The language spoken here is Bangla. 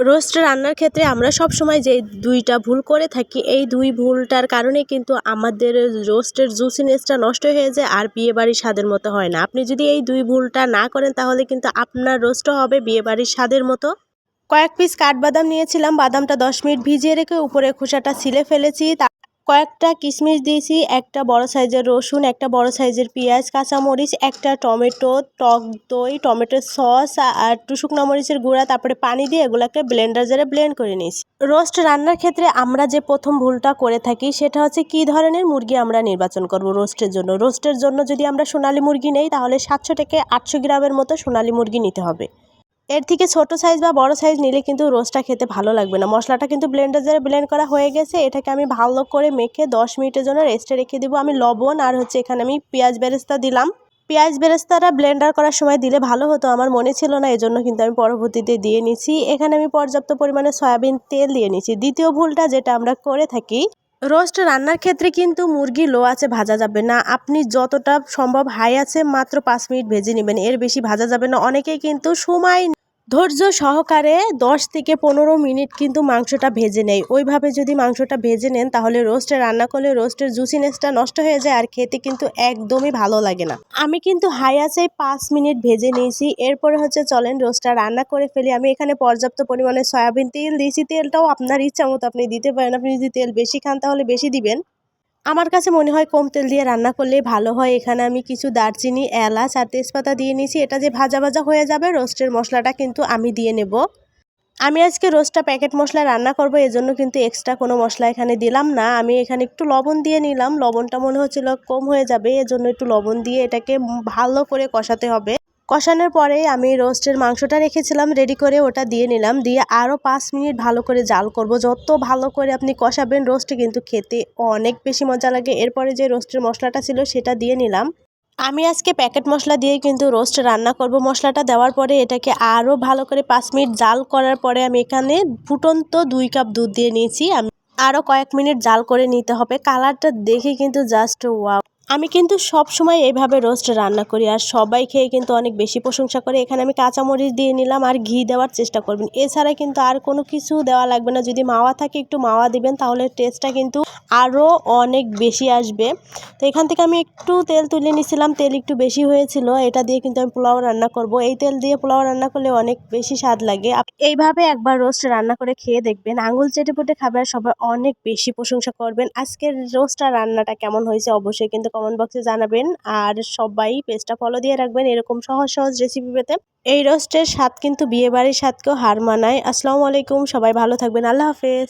রোস্ট রান্নার ক্ষেত্রে আমরা সবসময় যে দুইটা ভুল করে থাকি, এই দুই ভুলটার কারণে কিন্তু আমাদের রোস্টের জুসিনেসটা নষ্ট হয়ে যায় আর বিয়েবাড়ির স্বাদের মতো হয় না। আপনি যদি এই দুই ভুলটা না করেন তাহলে কিন্তু আপনার রোস্টও হবে বিয়েবাড়ির স্বাদের মতো। কয়েক পিস কাঠবাদাম নিয়েছিলাম, বাদামটা 10 মিনিট ভিজিয়ে রেখে উপরে খোসাটা ছিলে ফেলেছি। কয়েকটা কিশমিশ দিয়েছি, একটা বড় সাইজের রসুন, একটা বড় সাইজের পেঁয়াজ, কাঁচামরিচ, একটা টমেটো, টক দই, টমেটোর সস আর একটু শুকনো মরিচের গুঁড়া, তারপরে পানি দিয়ে এগুলোকে ব্লেন্ডার জারে ব্লেন্ড করে নিয়েছি। রোস্ট রান্নার ক্ষেত্রে আমরা যে প্রথম ভুলটা করে থাকি সেটা হচ্ছে কী ধরনের মুরগি আমরা নির্বাচন করব রোস্টের জন্য। রোস্টের জন্য যদি আমরা সোনালী মুরগি নেই তাহলে 700 থেকে 800 গ্রামের মতো সোনালী মুরগি নিতে হবে। এর থেকে ছোট সাইজ বা বড় সাইজ নিলে কিন্তু রোস্টটা খেতে ভালো লাগবে না। মশলাটা কিন্তু ব্লেন্ডার জারে ব্লেন্ড করা হয়ে গেছে। এটাকে আমি ভালো করে মেখে 10 মিনিটের জন্য রেস্টে রেখে দিব। আমি লবণ আর এখানে আমি পেঁয়াজ বেরেস্তা দিলাম। পেঁয়াজ বেরেস্তাটা ব্লেন্ডার করার সময় দিলে ভালো হতো, আমার মনে ছিল না, এজন্য কিন্তু আমি পরবর্তীতে দিয়ে নিছি। এখানে আমি পর্যাপ্ত পরিমাণে সয়াবিন তেল দিয়ে নিছি। দ্বিতীয় ভুলটা যেটা আমরা করে থাকি, রোস্ট রান্নার ক্ষেত্রে কিন্তু মুরগি লো আছে ভাজা যাবে না। আপনি যতটা সম্ভব হাই আছে মাত্র 5 মিনিট ভেজে নেবেন, এর বেশি ভাজা যাবে না। অনেকেই কিন্তু সময় ধৈর্য সহকারে 10 থেকে 15 মিনিট কিন্তু মাংসটা ভেজে নেয়। ওইভাবে যদি মাংসটা ভেজে নেন তাহলে রোস্টে রান্না করলে রোস্টের জুসিনেসটা নষ্ট হয়ে যায় আর খেতে কিন্তু একদমই ভালো লাগে না। আমি কিন্তু হাই আছে 5 মিনিট ভেজে নিয়েছি। এরপরে চলেন রোস্টটা রান্না করে ফেলি। আমি এখানে পর্যাপ্ত পরিমাণে সয়াবিন তেল দিয়েছি। তেলটাও আপনার ইচ্ছা মতো আপনি দিতে পারেন। আপনি যদি তেল বেশি খান তাহলে বেশি দিবেন। আমার কাছে মনে হয় কম তেল দিয়ে রান্না করলেই ভালো হয়। এখানে আমি কিছু দারচিনি, এলাচ আর তেজপাতা দিয়ে নিয়েছি। এটা যে ভাজা ভাজা হয়ে যাবে রোস্টের মশলাটা কিন্তু আমি দিয়ে নেব। আমি আজকে রোস্টটা প্যাকেট মশলা রান্না করব, এজন্য কিন্তু এক্সট্রা কোনো মশলা এখানে দিলাম না। আমি এখানে একটু লবণ দিয়ে নিলাম। লবণটা মনে হচ্ছিল কম হয়ে যাবে, এজন্য একটু লবণ দিয়ে এটাকে ভালো করে কষাতে হবে। কষানোর পরে আমি রোস্টের মাংসটা রেখেছিলাম রেডি করে, ওটা দিয়ে নিলাম। দিয়ে আরও 5 মিনিট ভালো করে জাল করব। যত ভালো করে আপনি কষাবেন রোস্টে কিন্তু খেতে অনেক বেশি মজা লাগে। এরপরে যে রোস্টের মশলাটা ছিল সেটা দিয়ে নিলাম। আমি আজকে প্যাকেট মশলা দিয়ে কিন্তু রোস্ট রান্না করব। মশলাটা দেওয়ার পরে এটাকে আরও ভালো করে 5 মিনিট জাল করার পরে আমি এখানে ফুটন্ত 2 কাপ দুধ দিয়ে নিয়েছি। আমি আরও কয়েক মিনিট জাল করে নিতে হবে। কালারটা দেখে কিন্তু জাস্ট ওয়াও। আমি কিন্তু সব সময় এইভাবে রোস্ট রান্না করি আর সবাই খেয়ে কিন্তু অনেক বেশি প্রশংসা করে। এখানে আমি কাঁচামরিচ দিয়ে নিলাম আর ঘি দেওয়ার চেষ্টা করবেন। এছাড়া কিন্তু আর কোনো কিছু দেওয়া লাগবে না। যদি মাওয়া থাকে একটু মাওয়া দিবেন, তাহলে টেস্টটা কিন্তু আরও অনেক বেশি আসবে। তো এখান থেকে আমি একটু তেল তুলে নিয়েছিলাম, তেল একটু বেশি হয়েছিল। এটা দিয়ে কিন্তু আমি পোলাও রান্না করব। এই তেল দিয়ে পোলাও রান্না করলে অনেক বেশি স্বাদ লাগে। এইভাবে একবার রোস্ট রান্না করে খেয়ে দেখবেন, আঙুল চেটে পুটে খাবে আর সবাই অনেক বেশি প্রশংসা করবেন। আজকের রোস্টটা রান্নাটা কেমন হয়েছে অবশ্যই কিন্তু কমেন্ট বক্সে জানাবেন। আর সবাই পেজটা ফলো দিয়ে রাখবেন এরকম সহজ সহজ রেসিপি পেতে। এই রোস্টের স্বাদ কিন্তু বিয়ে বাড়ির স্বাদকেও হার মানায়। আসসালামু আলাইকুম, সবাই ভালো থাকবেন। আল্লাহ হাফেজ।